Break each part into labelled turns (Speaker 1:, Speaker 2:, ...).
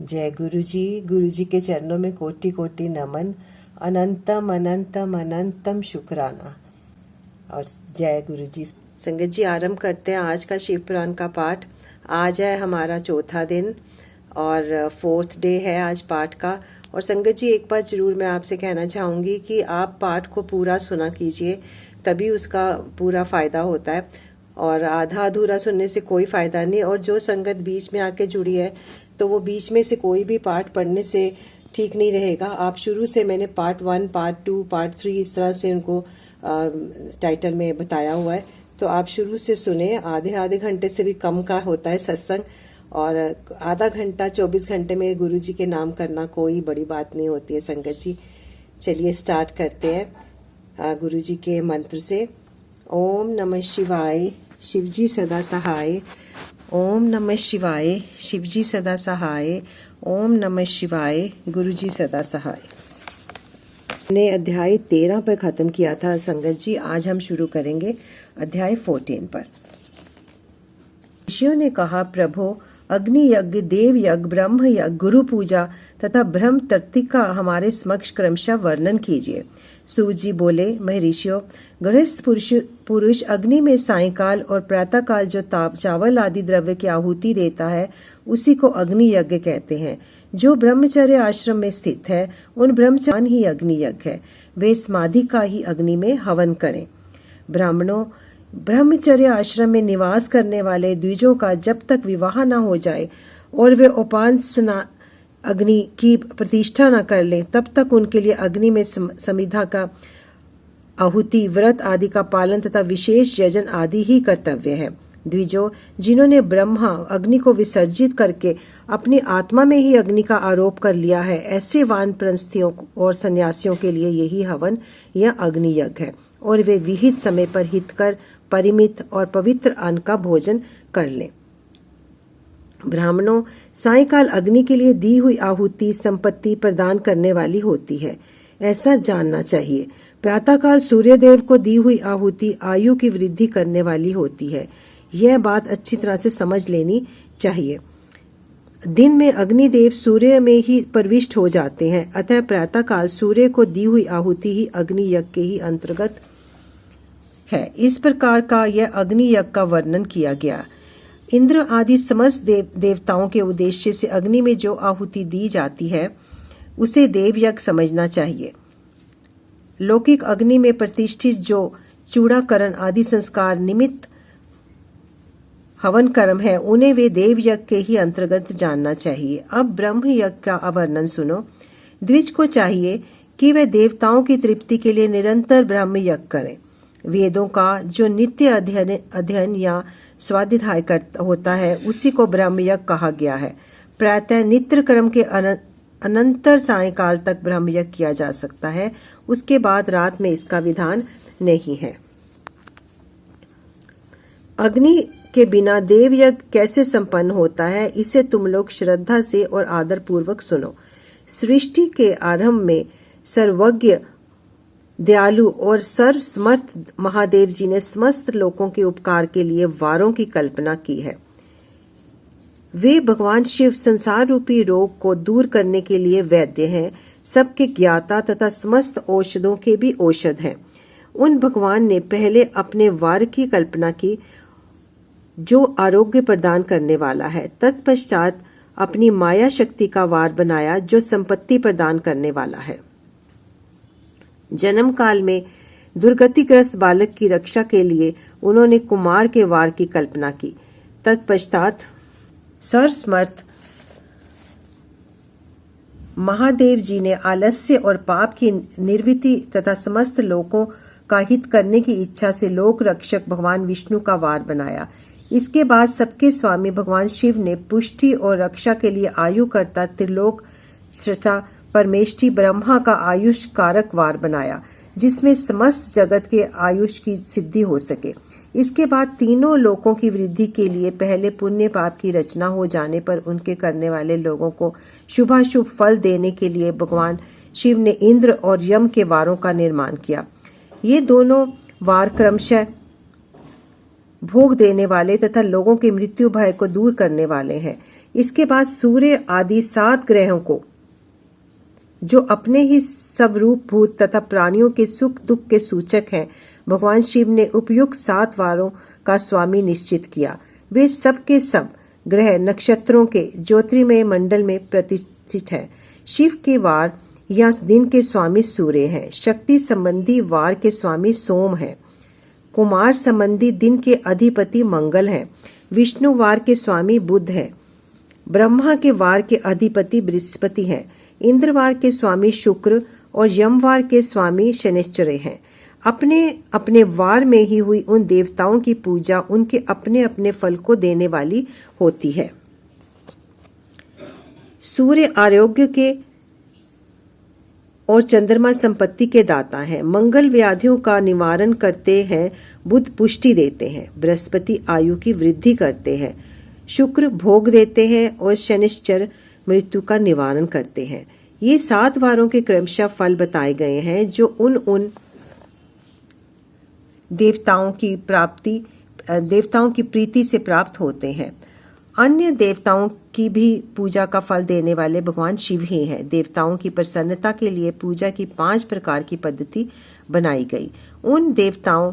Speaker 1: जय गुरु जी के चरणों में कोटि कोटि नमन, अनंतम अनंतम अनंतम शुक्राना। और जय गुरु जी। संगत जी, आरंभ करते हैं आज का शिव पुराण का पाठ। आज है हमारा चौथा दिन और 4th डे है आज पाठ का। और संगत जी, एक बात जरूर मैं आपसे कहना चाहूँगी कि आप पाठ को पूरा सुना कीजिए, तभी उसका पूरा फ़ायदा होता है, और आधा अधूरा सुनने से कोई फ़ायदा नहीं। और जो संगत बीच में आके जुड़ी है तो वो बीच में से कोई भी पार्ट पढ़ने से ठीक नहीं रहेगा। आप शुरू से, मैंने पार्ट 1, पार्ट 2, पार्ट 3 इस तरह से उनको टाइटल में बताया हुआ है, तो आप शुरू से सुने। आधे घंटे से भी कम का होता है सत्संग, और आधा घंटा 24 घंटे में गुरु जी के नाम करना कोई बड़ी बात नहीं होती है संगत जी। चलिए स्टार्ट करते हैं गुरु जी के मंत्र से। ओम नमः शिवाय, शिवजी सदा सहाय। ओम नमः शिवाय, शिवजी सदा सहाय। ओम नमः शिवाय, गुरुजी सदा सहाय। हमने अध्याय 13 पर खत्म किया था संगत जी। आज हम शुरू करेंगे अध्याय 14 पर। ऋषियों ने कहा, प्रभो, अग्नि यज्ञ, देव यज्ञ, ब्रह्म यज्ञ, गुरु पूजा तथा ब्रह्म तत्व का हमारे समक्ष क्रमशः वर्णन कीजिए। सूत जी बोले, महर्षियों, गृहस्थ पुरुष अग्नि में सायंकाल और प्रातःकाल जो चावल आदि द्रव्य की आहुति देता है उसी को अग्नि यज्ञ कहते हैं। जो ब्रह्मचर्य आश्रम में स्थित है उन ब्रह्मचारी ही अग्नि यज्ञ है। वे समाधि का ही अग्नि में हवन करें। ब्राह्मणों, ब्रह्मचर्य आश्रम में निवास करने वाले द्विजों का जब तक विवाह न हो जाए और वे उपासना अग्नि की प्रतिष्ठा न कर लें, तब तक उनके लिए अग्नि में समिधा का आहुति, व्रत आदि का पालन तथा विशेष यजन आदि ही कर्तव्य है। द्विजो, जिन्होंने ब्रह्मा अग्नि को विसर्जित करके अपनी आत्मा में ही अग्नि का आरोप कर लिया है, ऐसे वानप्रस्थों और सन्यासियों के लिए यही हवन या अग्नि यज्ञ है, और वे विहित समय पर हितकर, परिमित और पवित्र अन्न का भोजन कर लें। ब्राह्मणों, सायंकाल अग्नि के लिए दी हुई आहुति संपत्ति प्रदान करने वाली होती है, ऐसा जानना चाहिए। प्रातःकाल सूर्यदेव को दी हुई आहुति आयु की वृद्धि करने वाली होती है, यह बात अच्छी तरह से समझ लेनी चाहिए। दिन में अग्निदेव सूर्य में ही प्रविष्ट हो जाते हैं, अतः प्रातःकाल सूर्य को दी हुई आहुति ही अग्नि यज्ञ के ही अंतर्गत है। इस प्रकार का यह अग्नि यज्ञ का वर्णन किया गया। इंद्र आदि समस्त देवताओं के उद्देश्य से अग्नि में जो आहुति दी जाती है उसे देव यज्ञ समझना चाहिए। लौकिक अग्नि में प्रतिष्ठित जो चूड़ाकरण आदि संस्कार निमित्त हवन कर्म है, उन्हें वे देव यज्ञ के ही अंतर्गत जानना चाहिए। अब ब्रह्म यज्ञ का वर्णन सुनो। द्विज को चाहिए कि वे देवताओं की तृप्ति के लिए निरंतर ब्रह्म यज्ञ करें। वेदों का जो नित्य अध्ययन या स्वाध्याय होता है उसी को ब्रह्म यज्ञ कहा गया है। प्रातः नित्य कर्म के अनंतर सायंकाल तक ब्रह्म यज्ञ किया जा सकता है, उसके बाद रात में इसका विधान नहीं है। अग्नि के बिना देव यज्ञ कैसे संपन्न होता है, इसे तुम लोग श्रद्धा से और आदर पूर्वक सुनो। सृष्टि के आरंभ में सर्वज्ञ, दयालु और सर्वसमर्थ महादेव जी ने समस्त लोगों के उपकार के लिए वारों की कल्पना की है। वे भगवान शिव संसार रूपी रोग को दूर करने के लिए वैद्य हैं, सबके ज्ञाता तथा समस्त औषधों के भी औषध हैं। उन भगवान ने पहले अपने वार की कल्पना की जो आरोग्य प्रदान करने वाला है, तत्पश्चात अपनी माया शक्ति का वार बनाया जो संपत्ति प्रदान करने वाला है। जन्म काल में दुर्गतिग्रस्त बालक की रक्षा के लिए उन्होंने कुमार के वार की कल्पना की। तत्पश्चात सर्वसमर्थ महादेव जी ने आलस्य और पाप की निर्वृत्ति तथा समस्त लोगों का हित करने की इच्छा से लोक रक्षक भगवान विष्णु का वार बनाया। इसके बाद सबके स्वामी भगवान शिव ने पुष्टि और रक्षा के लिए आयु करता त्रिलोक सृष्टा परमेष्ठी ब्रह्मा का आयुष कारक वार बनाया, जिसमें समस्त जगत के आयुष की सिद्धि हो सके। इसके बाद तीनों लोकों की वृद्धि के लिए पहले पुण्य पाप की रचना हो जाने पर उनके करने वाले लोगों को शुभाशुभ फल देने के लिए भगवान शिव ने इंद्र और यम के वारों का निर्माण किया। ये दोनों वार क्रमशः भोग देने वाले तथा लोगों के मृत्यु भय को दूर करने वाले हैं। इसके बाद सूर्य आदि 7 ग्रहों को, जो अपने ही स्वरूप भूत तथा प्राणियों के सुख दुख के सूचक हैं, भगवान शिव ने उपयुक्त 7 वारों का स्वामी निश्चित किया। वे सब के सब ग्रह नक्षत्रों के ज्योतिर्मय मंडल में प्रतिष्ठित है। शिव के वार या दिन के स्वामी सूर्य हैं। शक्ति संबंधी वार के स्वामी सोम है। कुमार संबंधी दिन के अधिपति मंगल हैं। विष्णु वार के स्वामी बुध है। ब्रह्मा के वार के अधिपति बृहस्पति हैं। इंद्रवार के स्वामी शुक्र और यमवार के स्वामी शनिश्चर हैं। अपने अपने वार में ही हुई उन देवताओं की पूजा उनके अपने अपने फल को देने वाली होती है। सूर्य आरोग्य के और चंद्रमा संपत्ति के दाता हैं। मंगल व्याधियों का निवारण करते हैं। बुध पुष्टि देते हैं। बृहस्पति आयु की वृद्धि करते हैं। शुक्र भोग देते हैं और शनिश्चर मृत्यु का निवारण करते हैं। ये 7 वारों के क्रमशः फल बताए गए हैं जो उन देवताओं की प्रीति से प्राप्त होते हैं। अन्य देवताओं की भी पूजा का फल देने वाले भगवान शिव ही हैं। देवताओं की प्रसन्नता के लिए पूजा की 5 प्रकार की पद्धति बनाई गई। उन देवताओं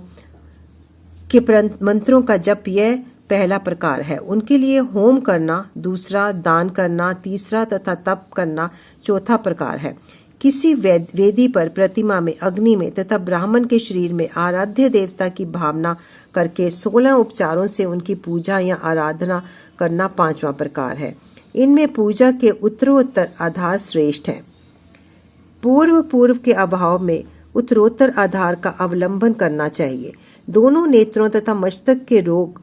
Speaker 1: के मंत्रों का जप यह पहला प्रकार है। उनके लिए होम करना, दूसरा दान करना, तीसरा तथा तप करना चौथा प्रकार है। किसी वेदी पर, प्रतिमा में, अग्नि में तथा ब्राह्मण के शरीर में आराध्य देवता की भावना करके 16 उपचारों से उनकी पूजा या आराधना करना 5वां प्रकार है। इनमें पूजा के उत्तरोत्तर आधार श्रेष्ठ है। पूर्व के अभाव में उत्तरोत्तर आधार का अवलंबन करना चाहिए। दोनों नेत्रों तथा मस्तक के रोग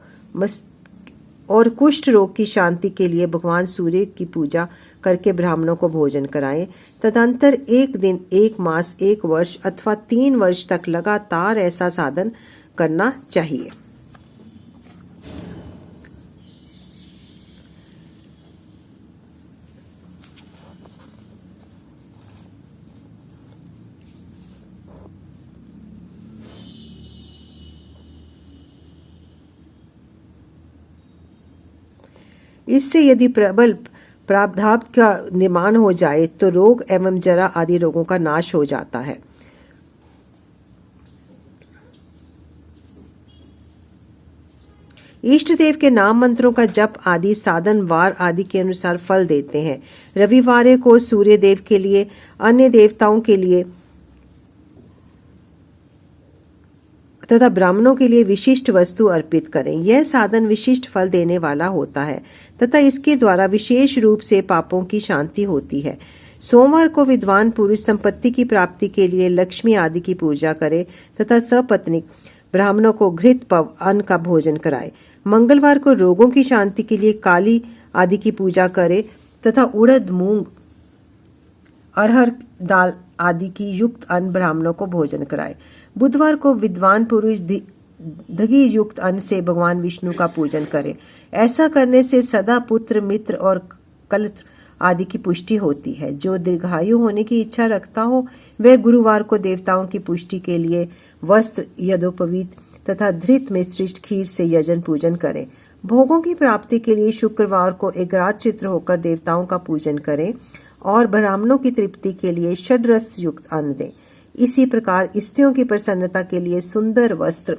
Speaker 1: और कुष्ठ रोग की शांति के लिए भगवान सूर्य की पूजा करके ब्राह्मणों को भोजन कराएं। तदंतर 1 दिन, 1 मास, 1 वर्ष अथवा 3 वर्ष तक लगातार ऐसा साधन करना चाहिए। इससे यदि प्रबल प्रारब्ध का निर्माण हो जाए तो रोग एवं जरा आदि रोगों का नाश हो जाता है। इष्ट देव के नाम मंत्रों का जप आदि साधन वार आदि के अनुसार फल देते हैं। रविवार को सूर्य देव के लिए, अन्य देवताओं के लिए तथा ब्राह्मणों के लिए विशिष्ट वस्तु अर्पित करें। यह साधन विशिष्ट फल देने वाला होता है तथा इसके द्वारा विशेष रूप से पापों की शांति होती है। सोमवार को विद्वान पुरुष संपत्ति की प्राप्ति के लिए लक्ष्मी आदि की पूजा करे तथा सपत्नीक ब्राह्मणों को घृत पव अन्न का भोजन कराए। मंगलवार को रोगों की शांति के लिए काली आदि की पूजा करे तथा उड़द, मूंग, अरहर दाल आदि की युक्त अन्न ब्राह्मणों को भोजन कराए। बुधवार को विद्वान पुरुष दही युक्त अन्न से भगवान विष्णु का पूजन करे। ऐसा करने से सदा पुत्र, मित्र और कलत्र आदि की पुष्टि होती है। जो दीर्घायु होने की इच्छा रखता हो वह गुरुवार को देवताओं की पुष्टि के लिए वस्त्र, यज्ञोपवीत तथा धृत में श्रेष्ठ खीर से यजन पूजन करे। भोगों की प्राप्ति के लिए शुक्रवार को एकाग्रचित्त होकर देवताओं का पूजन करें और ब्राह्मणों की तृप्ति के लिए षड्रस युक्त अन्न दें। इसी प्रकार स्त्रियों की प्रसन्नता के लिए सुंदर वस्त्र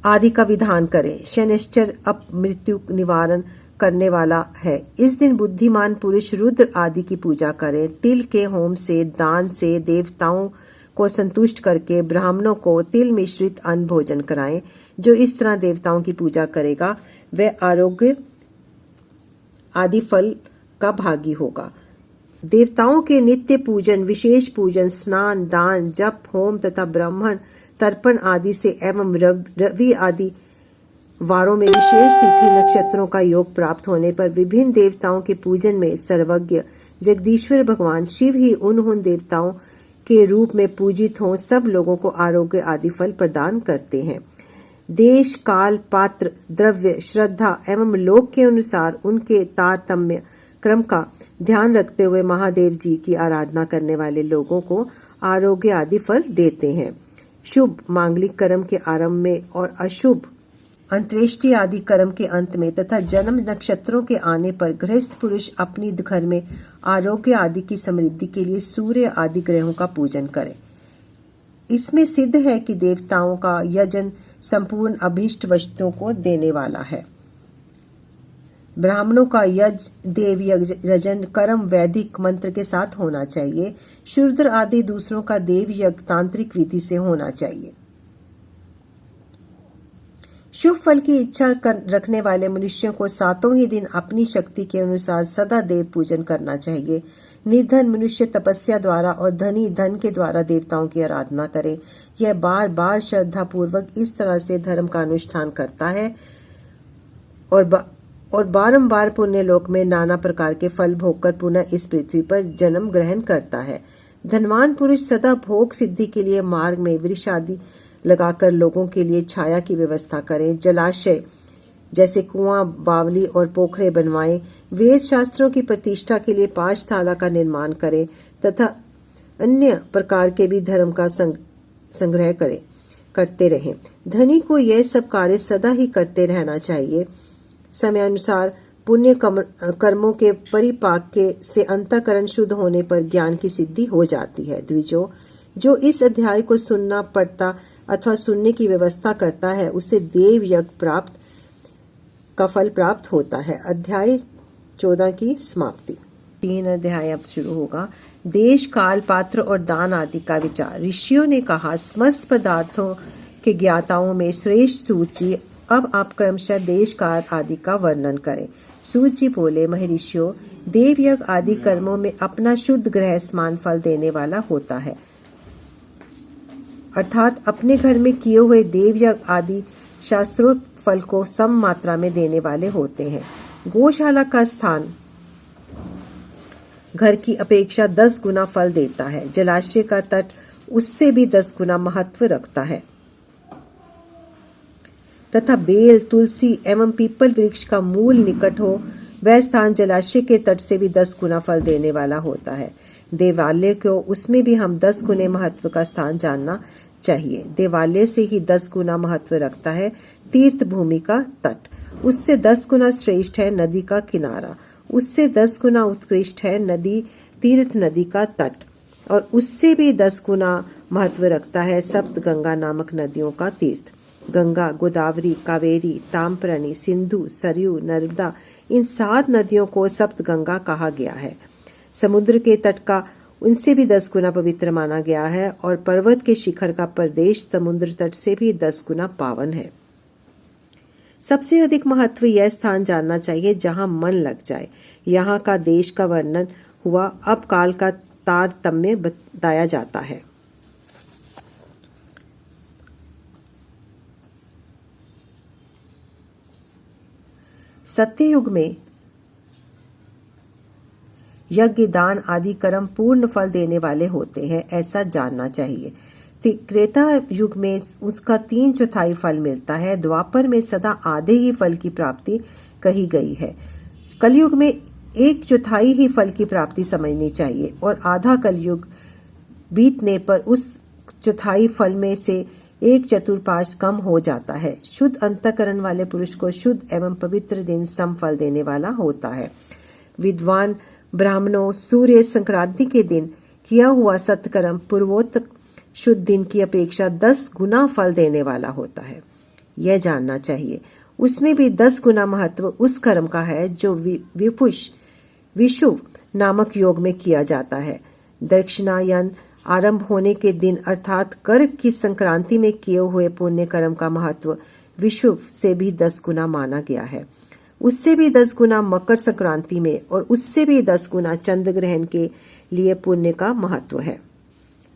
Speaker 1: आदि का विधान करें। शनिश्चर अपमृत्यु निवारण करने वाला है। इस दिन बुद्धिमान पुरुष रुद्र आदि की पूजा करें। तिल के होम से, दान से देवताओं को संतुष्ट करके ब्राह्मणों को तिल मिश्रित अन्न भोजन कराएं। जो इस तरह देवताओं की पूजा करेगा वह आरोग्य आदि फल का भागी होगा। देवताओं के नित्य पूजन, विशेष पूजन, स्नान, दान, जप, होम तथा ब्राह्मण तर्पण आदि से एवं रवि आदि वारों में विशेष तिथि नक्षत्रों का योग प्राप्त होने पर विभिन्न देवताओं के पूजन में सर्वज्ञ जगदीश्वर भगवान शिव ही उन देवताओं के रूप में पूजित हों सब लोगों को आरोग्य आदि फल प्रदान करते हैं। देश, काल, पात्र, द्रव्य, श्रद्धा एवं लोक के अनुसार उनके तारतम्य क्रम का ध्यान रखते हुए महादेव जी की आराधना करने वाले लोगों को आरोग्य आदि फल देते हैं। शुभ मांगलिक कर्म के आरंभ में और अशुभ अंत्येष्टि आदि कर्म के अंत में तथा जन्म नक्षत्रों के आने पर गृहस्थ पुरुष अपनी घर में आरोग्य आदि की समृद्धि के लिए सूर्य आदि ग्रहों का पूजन करे। इसमें सिद्ध है कि देवताओं का यजन संपूर्ण अभीष्ट वस्तुओं को देने वाला है। ब्राह्मणों का यज देव यजन कर्म वैदिक मंत्र के साथ होना चाहिए। शूद्र आदि दूसरों का देव यज्ञ तांत्रिक विधि से होना चाहिए। शुभ फल की इच्छा रखने वाले मनुष्यों को सातों ही दिन अपनी शक्ति के अनुसार सदा देव पूजन करना चाहिए। निर्धन मनुष्य तपस्या द्वारा और धनी धन के द्वारा देवताओं की आराधना करे। यह बार बार श्रद्धा पूर्वक इस तरह से धर्म का अनुष्ठान करता है और बारंबार पुण्य लोक में नाना प्रकार के फल भोगकर पुनः इस पृथ्वी पर जन्म ग्रहण करता है। धनवान पुरुष सदा भोग सिद्धि के लिए मार्ग में वृक्ष आदि लगाकर लोगों के लिए छाया की व्यवस्था करें। जलाशय जैसे कुआं, बावली और पोखरे बनवाएं। वेद शास्त्रों की प्रतिष्ठा के लिए पाठशाला का निर्माण करें तथा अन्य प्रकार के भी धर्म का संग्रह करते रहें। धनी को यह सब कार्य सदा ही करते रहना चाहिए। समय अनुसार पुण्य कर्मों के परिपाक से अंतःकरण शुद्ध होने पर ज्ञान की सिद्धि हो जाती है। द्विजो, जो इस अध्याय को सुनना पढ़ता अथवा सुनने की व्यवस्था करता है उसे देव यज्ञ का फल प्राप्त होता है। अध्याय 14 की समाप्ति। 3 अध्याय अब शुरू होगा। देश, काल, पात्र और दान आदि का विचार। ऋषियों ने कहा, समस्त पदार्थों के ज्ञाताओं में श्रेष्ठ सूची। अब आप क्रमशः देश, काल आदि का वर्णन करें। सूची बोले, महर्षियों, देव यज्ञ आदि कर्मों में अपना शुद्ध ग्रह समान फल देने वाला होता है, अर्थात अपने घर में किए हुए देव यज्ञ आदि शास्त्रोक्त फल को सम मात्रा में देने वाले होते हैं। गौशाला का स्थान घर की अपेक्षा 10 गुना फल देता है। जलाशय का तट उससे भी 10 गुना महत्व रखता है तथा बेल, तुलसी एवं पीपल वृक्ष का मूल निकट हो वह स्थान जलाशय के तट से भी 10 गुना फल देने वाला होता है। देवालय को उसमें भी हम 10 गुने महत्व का स्थान जानना चाहिए। देवालय से ही 10 गुना महत्व रखता है तीर्थ भूमि का तट। उससे 10 गुना श्रेष्ठ है नदी का किनारा। उससे 10 गुना उत्कृष्ट है तीर्थ नदी का तट। और उससे भी 10 गुना महत्व रखता है सप्त गंगा नामक नदियों का तीर्थ। गंगा, गोदावरी, कावेरी, ताम्रपर्णी, सिंधु, सरयू, नर्मदा, इन 7 नदियों को सप्त गंगा कहा गया है। समुद्र के तट का उनसे भी 10 गुना पवित्र माना गया है और पर्वत के शिखर का प्रदेश समुद्र तट से भी 10 गुना पावन है। सबसे अधिक महत्व यह स्थान जानना चाहिए जहां मन लग जाए। यहाँ का देश का वर्णन हुआ। अब काल का तारतम्य बताया जाता है। सत्ययुग में यज्ञ, दान आदि कर्म पूर्ण फल देने वाले होते हैं, ऐसा जानना चाहिए। त्रेता युग में उसका 3/4 फल मिलता है। द्वापर में सदा आधे ही फल की प्राप्ति कही गई है। कलयुग में 1/4 ही फल की प्राप्ति समझनी चाहिए और आधा कलयुग बीतने पर उस 1/4 फल में से 1/4 कम हो जाता है। शुद्ध अंतःकरण वाले पुरुष को शुद्ध एवं पवित्र दिन सम फल देने वाला होता है। विद्वान ब्राह्मणों, सूर्य संक्रांति के दिन किया हुआ सत्कर्म पूर्वोक्त शुद्ध दिन की अपेक्षा 10 गुना फल देने वाला होता है, यह जानना चाहिए। उसमें भी 10 गुना महत्व उस कर्म का है जो विषुव नामक योग में किया जाता है। दक्षिणायन आरंभ होने के दिन अर्थात कर्क की संक्रांति में किए हुए पुण्य कर्म का महत्व विषुव से भी 10 गुना माना गया है। उससे भी 10 गुना मकर संक्रांति में और उससे भी 10 गुना चंद्र ग्रहण के लिए पुण्य का महत्व है।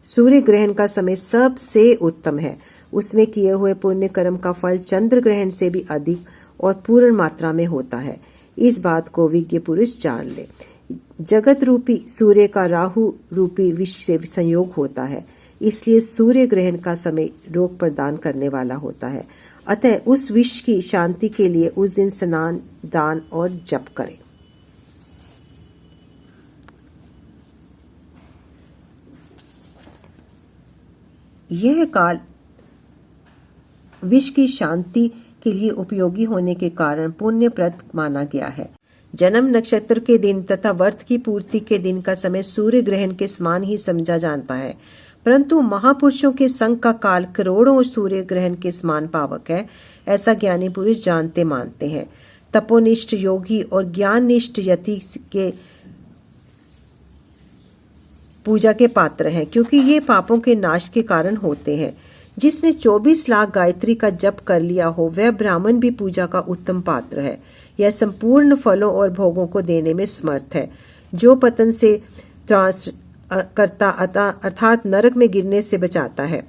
Speaker 1: सूर्य ग्रहण का समय सबसे उत्तम है। उसमें किए हुए पुण्य कर्म का फल चंद्र ग्रहण से भी अधिक और पूर्ण मात्रा में होता है। इस बात को विज्ञ पुरुष जान ले। जगत रूपी सूर्य का राहु रूपी विष से संयोग होता है, इसलिए सूर्य ग्रहण का समय रोग प्रदान करने वाला होता है। अतः उस विष की शांति के लिए उस दिन स्नान, दान और जप करें। यह काल विष की शांति के लिए उपयोगी होने के कारण पुण्यप्रद माना गया है। जन्म नक्षत्र के दिन तथा व्रत की पूर्ति के दिन का समय सूर्य ग्रहण के समान ही समझा जाता है, परंतु महापुरुषों के संग का काल करोड़ों सूर्य ग्रहण के समान पावक है, ऐसा ज्ञानी पुरुष जानते मानते हैं। तपोनिष्ठ योगी और ज्ञाननिष्ठ यति के पूजा के पात्र हैं, क्योंकि ये पापों के नाश के कारण होते हैं। जिसने 24 लाख गायत्री का जप कर लिया हो वह ब्राह्मण भी पूजा का उत्तम पात्र है। यह संपूर्ण फलों और भोगों को देने में समर्थ है। जो पतन से त्रास करता अर्थात नरक में गिरने से बचाता है,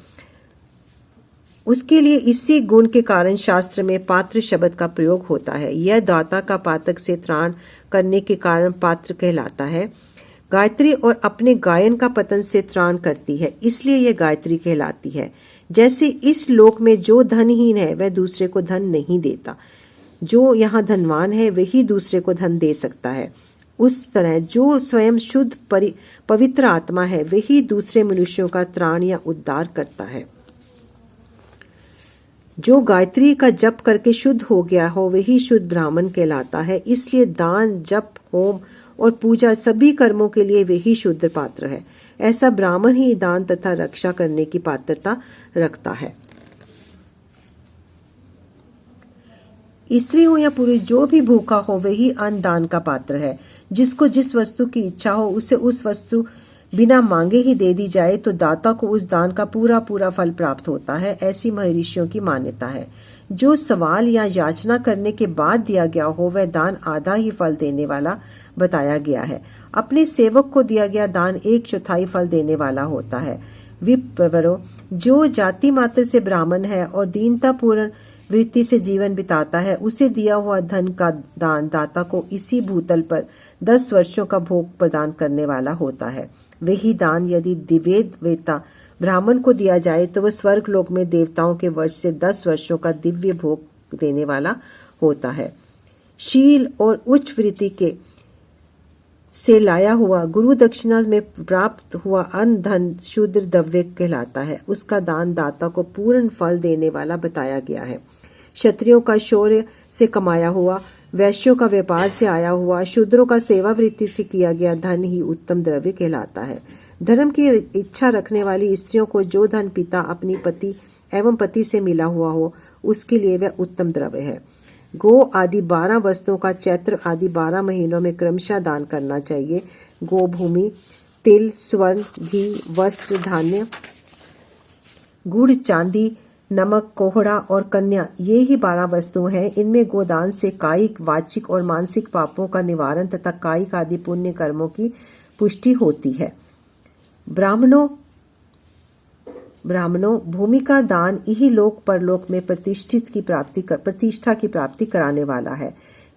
Speaker 1: उसके लिए इसी गुण के कारण शास्त्र में पात्र शब्द का प्रयोग होता है। यह दाता का पातक से त्राण करने के कारण पात्र कहलाता है। गायत्री और अपने गायन का पतन से त्राण करती है, इसलिए यह गायत्री कहलाती है। जैसे इस लोक में जो धनहीन है वह दूसरे को धन नहीं देता, जो यहाँ धनवान है वही दूसरे को धन दे सकता है। उस तरह जो स्वयं शुद्ध पवित्र आत्मा है वही दूसरे मनुष्यों का त्राण या उद्धार करता है। जो गायत्री का जप करके शुद्ध हो गया हो वही शुद्ध ब्राह्मण कहलाता है। इसलिए दान, जप, होम और पूजा सभी कर्मों के लिए वही शुद्ध पात्र है। ऐसा ब्राह्मण ही दान तथा रक्षा करने की पात्रता रखता है। स्त्री हो या पुरुष, जो भी भूखा हो वही अन्न दान का पात्र है। जिसको जिस वस्तु की इच्छा हो उसे उस वस्तु बिना मांगे ही दे दी जाए तो दाता को उस दान का पूरा पूरा फल प्राप्त होता है, ऐसी महर्षियों की मान्यता है। जो सवाल या याचना करने के बाद दिया गया हो वह दान आधा ही फल देने वाला बताया गया है। अपने सेवक को दिया गया दान 1/4 फल देने वाला होता है। विप्रवरों, जो जाति मात्र से ब्राह्मण है और दीनता पूर्ण वृत्ति से जीवन बिताता है, उसे दिया हुआ धन का दान दाता को इसी भूतल पर 10 वर्षों का भोग प्रदान करने वाला होता है। वही दान यदि दिवेद वेता ब्राह्मण को दिया जाए तो वह स्वर्ग लोक में देवताओं के वर्ष से 10 वर्षों का दिव्य भोग देने वाला होता है। शील और उच्च वृत्ति के से लाया हुआ गुरु दक्षिणा में प्राप्त हुआ अन्न धन शूद्र द्रव्य कहलाता है। उसका दान दाता को पूर्ण फल देने वाला बताया गया है। क्षत्रियों का शौर्य से कमाया हुआ, वैश्यों का व्यापार से आया हुआ, शूद्रों का सेवा वृत्ति से किया गया धन ही उत्तम द्रव्य कहलाता है। धर्म की इच्छा रखने वाली स्त्रियों को जो धन पिता अपनी पति एवं पति से मिला हुआ हो उसके लिए वह उत्तम द्रव्य है। गो आदि 12 वस्तुओं का चैत्र आदि 12 महीनों में क्रमशः दान करना चाहिए। गो भूमि, तिल, स्वर्ण, घी, वस्त्र, धान्य, गुड़, चांदी, नमक, कोहड़ा और कन्या, ये ही 12 वस्तुएं हैं। इनमें गोदान से कायिक, वाचिक और मानसिक पापों का निवारण तथा कायिक आदि पुण्य कर्मों की पुष्टि होती है। ब्राह्मणों, भूमि का दान इही लोक परलोक में प्रतिष्ठा की प्राप्ति कराने वाला है।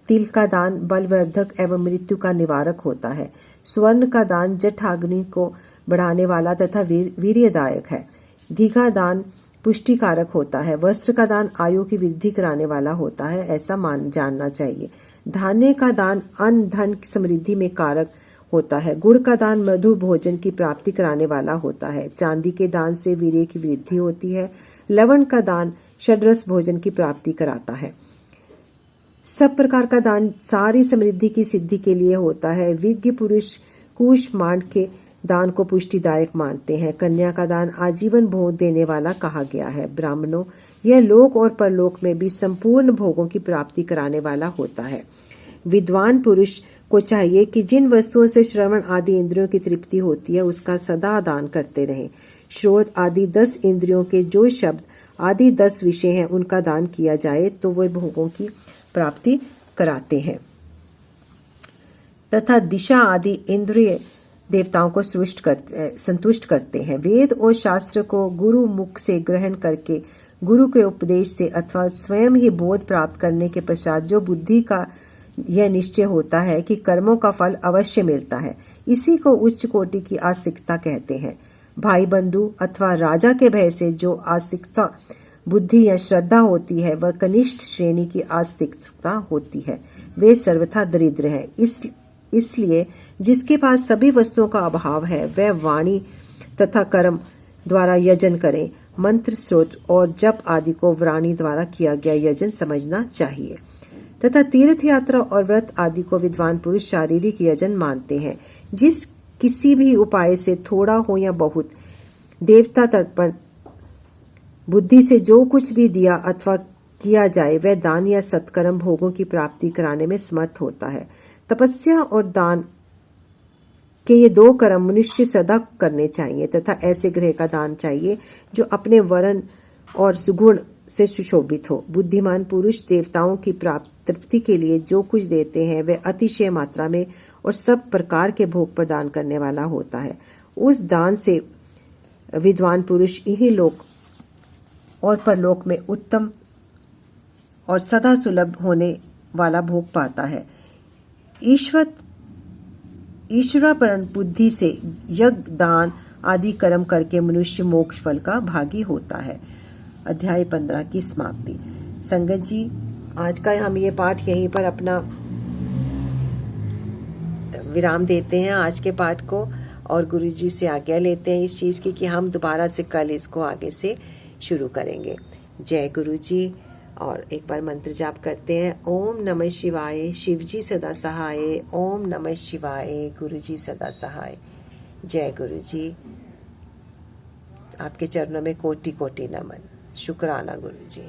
Speaker 1: तिल का दान बलवर्धक एवं मृत्यु का निवारक होता है। स्वर्ण का दान जठराग्नि को बढ़ाने वाला तथा वीर्यदायक है। घी का दान पुष्टिकारक होता है। वस्त्र का दान आयु की वृद्धि कराने वाला होता है, ऐसा जानना चाहिए। धान्य का दान अन्न धन समृद्धि में कारक होता है। गुड़ का दान मधु भोजन की प्राप्ति कराने वाला होता है। चांदी के दान से वीर्य की वृद्धि होती है। लवण का दान षड्रस भोजन की प्राप्ति कराता है। सब प्रकार का दान सारी समृद्धि की सिद्धि के लिए होता है। विज्ञ पुरुष कुश मांड के दान को पुष्टिदायक मानते हैं। कन्या का दान आजीवन भोग देने वाला कहा गया है। ब्राह्मणों, यह लोक और परलोक में भी संपूर्ण भोगों की प्राप्ति कराने वाला होता है। विद्वान पुरुष को चाहिए कि जिन वस्तुओं से श्रवण आदि इंद्रियों की तृप्ति होती है उसका सदा दान करते रहें। श्रोत आदि 10 इंद्रियों के जो शब्द आदि 10 विषय हैं उनका दान किया जाए तो वे भोगों की प्राप्ति कराते हैं तथा दिशा आदि इंद्रिय देवताओं को संतुष्ट करते हैं। वेद और शास्त्र को गुरु मुख से ग्रहण करके गुरु के उपदेश से अथवा स्वयं ही बोध प्राप्त करने के पश्चात जो बुद्धि का यह निश्चय होता है कि कर्मों का फल अवश्य मिलता है, इसी को उच्च कोटि की आस्तिकता कहते हैं। भाई बंधु अथवा राजा के भय से जो आस्तिकता बुद्धि या श्रद्धा होती है वह कनिष्ठ श्रेणी की आस्तिकता होती है। वे सर्वथा दरिद्र हैं। इसलिए जिसके पास सभी वस्तुओं का अभाव है वह वाणी तथा कर्म द्वारा यजन करें। मंत्र स्रोत और जप आदि को वाणी द्वारा किया गया यजन समझना चाहिए तथा तीर्थ यात्रा और व्रत आदि को विद्वान पुरुष शारीरिक यजन मानते हैं। जिस किसी भी उपाय से थोड़ा हो या बहुत देवता तर्पण बुद्धि से जो कुछ भी दिया अथवा किया जाए वह दान या सत्कर्म भोगों की प्राप्ति कराने में समर्थ होता है। तपस्या और दान के ये दो कर्म मनुष्य सदा करने चाहिए तथा ऐसे गृह का दान चाहिए जो अपने वर्ण और सुगुण से सुशोभित हो। बुद्धिमान पुरुष देवताओं की तृप्ति के लिए जो कुछ देते हैं वह अतिशय मात्रा में और सब प्रकार के भोग प्रदान करने वाला होता है। उस दान से विद्वान पुरुष इन्हीं लोक और परलोक में उत्तम और सदा सुलभ होने वाला भोग पाता है। ईश्वरापरण बुद्धि से यज्ञ दान आदि कर्म करके मनुष्य मोक्ष फल का भागी होता है। अध्याय 15 की समाप्ति। संगत जी, आज का हम ये पाठ यहीं पर अपना विराम देते हैं आज के पाठ को और गुरु जी से आज्ञा लेते हैं इस चीज़ की कि हम दोबारा से कल इसको आगे से शुरू करेंगे। जय गुरु जी। और एक बार मंत्र जाप करते हैं। ओम नमः शिवाय, शिव जी सदा सहाय। ओम नमः शिवाय, गुरु जी सदा सहाय। जय गुरु जी। आपके चरणों में कोटि कोटि नमन। शुक्राना गुरु जी।